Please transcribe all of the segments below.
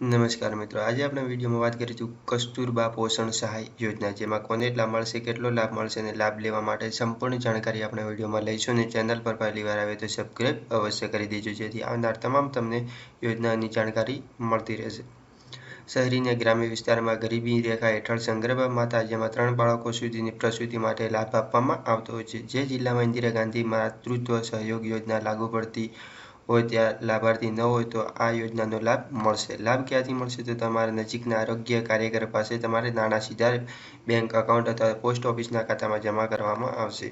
નમસ્કાર મિત્રો, આજે આપણે વિડીયોમાં વાત કરીશું કસ્તુરબા પોષણ સહાય યોજના, જેમાં કોને લાભ મળશે, કેટલો લાભ મળશે અને લાભ લેવા માટે સંપૂર્ણ જાણકારી આપણે વિડીયોમાં લઈશું. અને ચેનલ પર પહેલી વાર આવે તો સબસ્ક્રાઈબ અવશ્ય કરી દેજો, જેથી આવનાર તમામ તમને યોજનાની જાણકારી મળતી રહેશે. શહેરી અને ગ્રામ્ય વિસ્તારમાં ગરીબી રેખા હેઠળ સગર્ભા માતા જેમાં 3 બાળકો સુધીની પ્રસૂતિ માટે લાભ આપવામાં આવતો હોય છે. જે જિલ્લામાં ઇન્દિરા ગાંધી માતૃત્વ સહયોગ યોજના લાગુ પડતી હોય ત્યાં લાભાર્થી ન હોય તો આ યોજનાનો લાભ મળશે. લાભ ક્યાંથી મળશે? તો તમારા નજીકના આરોગ્ય કાર્યકર પાસે તમારે નાણાં સીધા બેંક એકાઉન્ટ અથવા પોસ્ટ ઓફિસના ખાતામાં જમા કરવામાં આવશે.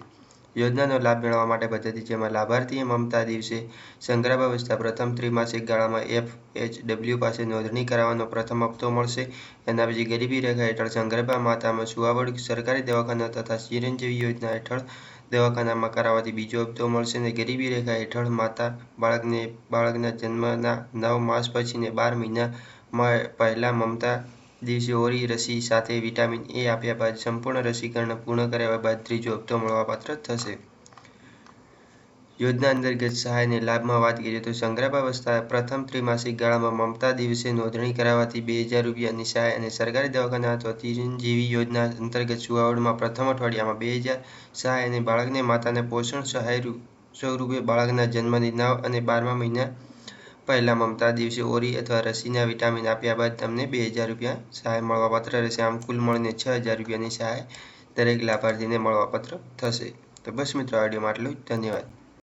યોજનાનો લાભ મેળવવા માટે પદ્ધતિ, જેમાં લાભાર્થીએ મમતા દિવસે સગર્ભાવસ્થા પ્રથમ ત્રિમાસિક ગાળામાં FHW પાસે નોંધણી કરાવવાનો પ્રથમ હપ્તો મળશે. એના પછી ગરીબી રેખા હેઠળ સગર્ભા માતામાં સુવાવડ સરકારી દવાખાના તથા ચિરંજીવી યોજના હેઠળ દવાખાનામાં કરાવવાથી બીજો હપ્તો મળશે. અને ગરીબી રેખા હેઠળ માતા બાળકના જન્મના 9 માસ પછી ને 12 મહિના પહેલા મમતા દિવસે ઓરી રસી સાથે વિટામિન A આપ્યા બાદ સંપૂર્ણ રસીકરણ પૂર્ણ કર્યા બાદ ત્રીજો હપ્તો મળવાપાત્ર થશે. યોજના અંતર્ગત સહાયને લાભમાં વાત કરીએ તો સગર્ભાવસ્થા પ્રથમ ત્રિમાસિક ગાળામાં મમતા દિવસે નોંધણી કરાવવાથી 2000 રૂપિયાની સહાય અને સરકારી દવાખાના અથવા ચિરંજીવી યોજના અંતર્ગત સુવાવડમાં પ્રથમ અઠવાડિયામાં 2000 સહાય અને બાળકને માતાને પોષણ સહાય સ્વરૂપે બાળકના જન્મની 9 અને 12મા મહિના પહેલા મમતા દિવસે ઓરી અથવા રસીના વિટામિન આપ્યા બાદ તમને 2000 રૂપિયા સહાય મળવાપાત્ર રહેશે. આમ કુલ મળીને 6000 રૂપિયાની સહાય દરેક લાભાર્થીને મળવાપાત્ર થશે. તો બસ મિત્રો, આ વિડીયોમાં આટલું જ. ધન્યવાદ.